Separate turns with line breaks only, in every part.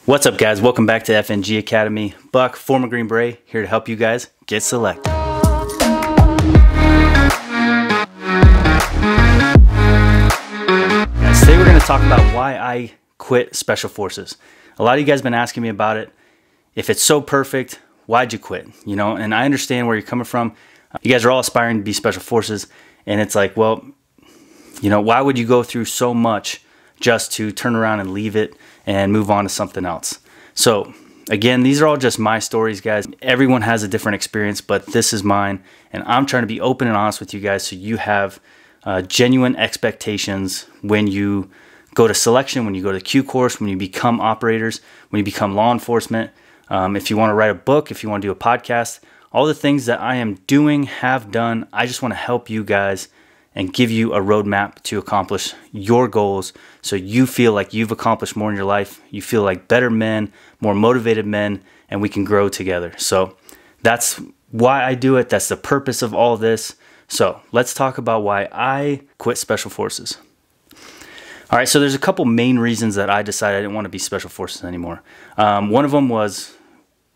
What's up, guys? Welcome back to FNG Academy. Buck, former Green Beret, here to help you guys get selected. Today we're going to talk about why I quit Special Forces. A lot of you guys have been asking me about it. If it's so perfect, why'd you quit? You know, and I understand where you're coming from. You guys are all aspiring to be Special Forces, and it's like, well, you know, why would you go through so much just to turn around and leave it and move on to something else? So again, these are all just my stories, guys. Everyone has a different experience, but this is mine, and I'm trying to be open and honest with you guys so you have genuine expectations when you go to selection, when you go to the Q course, when you become operators, when you become law enforcement, if you want to write a book, if you want to do a podcast, all the things that I am doing, have done. I just want to help you guys and give you a roadmap to accomplish your goals so you feel like you've accomplished more in your life. You feel like better men, more motivated men, and we can grow together. So that's why I do it. That's the purpose of all this. So let's talk about why I quit Special Forces. All right, so there's a couple main reasons that I decided I didn't want to be Special Forces anymore. One of them was,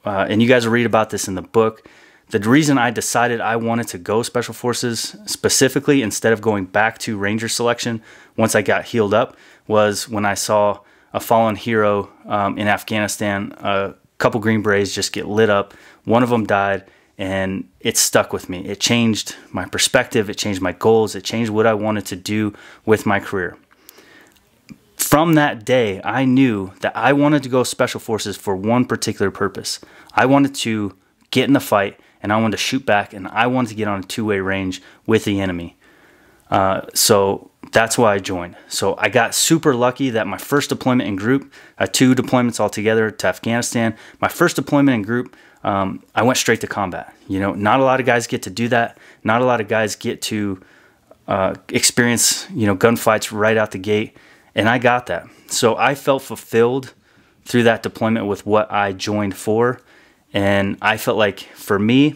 and you guys will read about this in the book, the reason I decided I wanted to go Special Forces specifically instead of going back to Ranger selection once I got healed up was when I saw a fallen hero in Afghanistan. A couple Green Berets just get lit up. One of them died, and it stuck with me. It changed my perspective. It changed my goals. It changed what I wanted to do with my career. From that day, I knew that I wanted to go Special Forces for one particular purpose. I wanted to get in the fight, and I wanted to shoot back, and I wanted to get on a two-way range with the enemy. So that's why I joined. So I got super lucky that my first deployment in group, 2 deployments altogether to Afghanistan, my first deployment in group, I went straight to combat. You know, not a lot of guys get to do that. Not a lot of guys get to experience, you know, gunfights right out the gate, and I got that. So I felt fulfilled through that deployment with what I joined for. And I felt like, for me,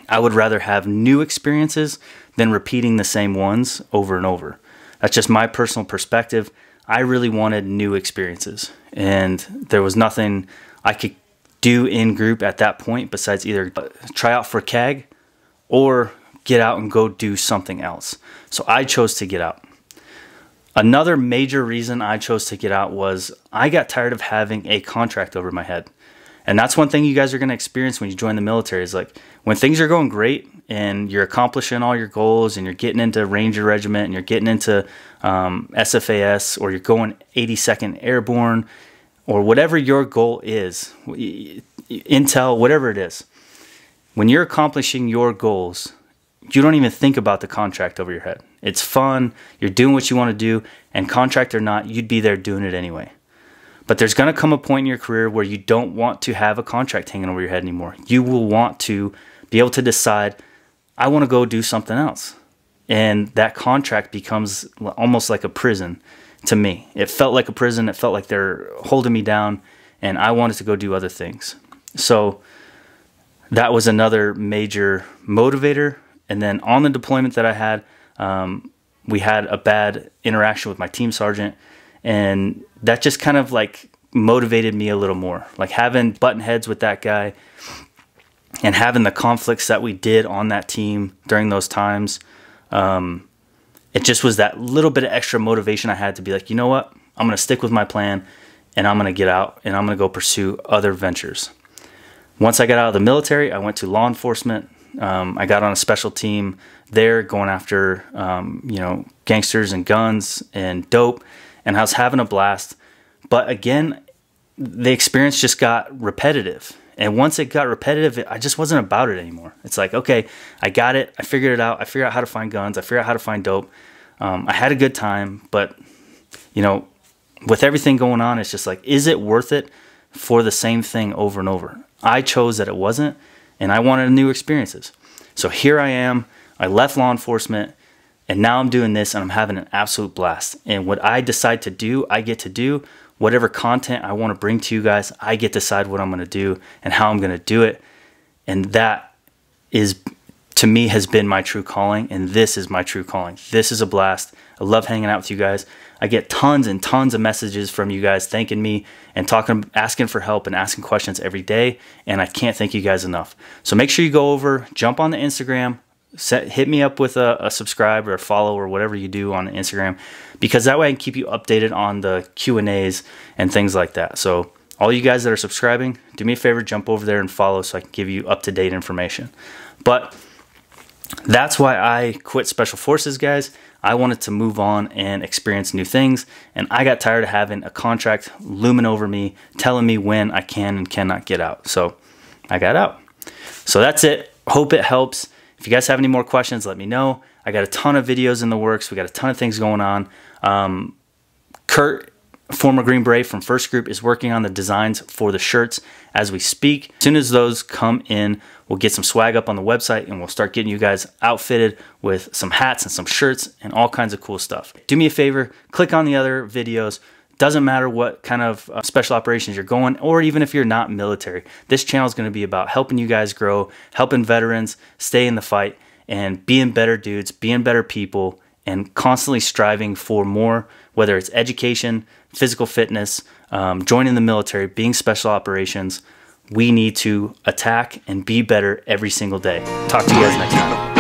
I would rather have new experiences than repeating the same ones over and over. That's just my personal perspective. I really wanted new experiences. And there was nothing I could do in group at that point besides either try out for CAG or get out and go do something else. So I chose to get out. Another major reason I chose to get out was I got tired of having a contract over my head. And that's one thing you guys are going to experience when you join the military is like when things are going great and you're accomplishing all your goals and you're getting into Ranger Regiment and you're getting into SFAS or you're going 82nd Airborne or whatever your goal is, Intel, whatever it is. When you're accomplishing your goals, you don't even think about the contract over your head. It's fun. You're doing what you want to do, and contract or not, you'd be there doing it anyway. But there's going to come a point in your career where you don't want to have a contract hanging over your head anymore. You will want to be able to decide, I want to go do something else. And that contract becomes almost like a prison to me. It felt like a prison. It felt like they're holding me down, and I wanted to go do other things. So that was another major motivator. And then on the deployment that I had, we had a bad interaction with my team sergeant, and that just kind of like motivated me a little more. Like having button heads with that guy and having the conflicts that we did on that team during those times, it just was that little bit of extra motivation I had to be like, you know what? I'm going to stick with my plan, and I'm going to get out, and I'm going to go pursue other ventures. Once I got out of the military, I went to law enforcement. I got on a special team there going after, you know, gangsters and guns and dope. And I was having a blast. But again, the experience just got repetitive. And once it got repetitive, I just wasn't about it anymore. It's like, okay, I got it. I figured it out. I figured out how to find guns. I figured out how to find dope. I had a good time. But, you know, with everything going on, it's just like, is it worth it for the same thing over and over? I chose that it wasn't, and I wanted new experiences. So here I am. I left law enforcement. And now I'm doing this, and I'm having an absolute blast. And what I decide to do, I get to do. Whatever content I want to bring to you guys, I get to decide what I'm going to do and how I'm going to do it. And that is to me has been my true calling, and this is my true calling. This is a blast. I love hanging out with you guys. I get tons and tons of messages from you guys thanking me and asking for help and asking questions every day, and I can't thank you guys enough. So make sure you go over, jump on the Instagram, hit me up with a subscribe or a follow or whatever you do on Instagram, because that way I can keep you updated on the Q&As and things like that. So all you guys that are subscribing, do me a favor, jump over there and follow so I can give you up-to-date information. But that's why I quit Special Forces, guys. I wanted to move on and experience new things, and I got tired of having a contract looming over me, telling me when I can and cannot get out. So I got out. So that's it. Hope it helps. If you guys have any more questions, let me know. I got a ton of videos in the works. We got a ton of things going on. Kurt, former Green Beret from First Group, is working on the designs for the shirts as we speak. As soon as those come in, we'll get some swag up on the website, and we'll start getting you guys outfitted with some hats and some shirts and all kinds of cool stuff. Do me a favor, click on the other videos. Doesn't matter what kind of special operations you're going, or even if you're not military. This channel is going to be about helping you guys grow, helping veterans stay in the fight, and being better dudes, being better people, and constantly striving for more, whether it's education, physical fitness, joining the military, being special operations. We need to attack and be better every single day. Talk to you guys next time.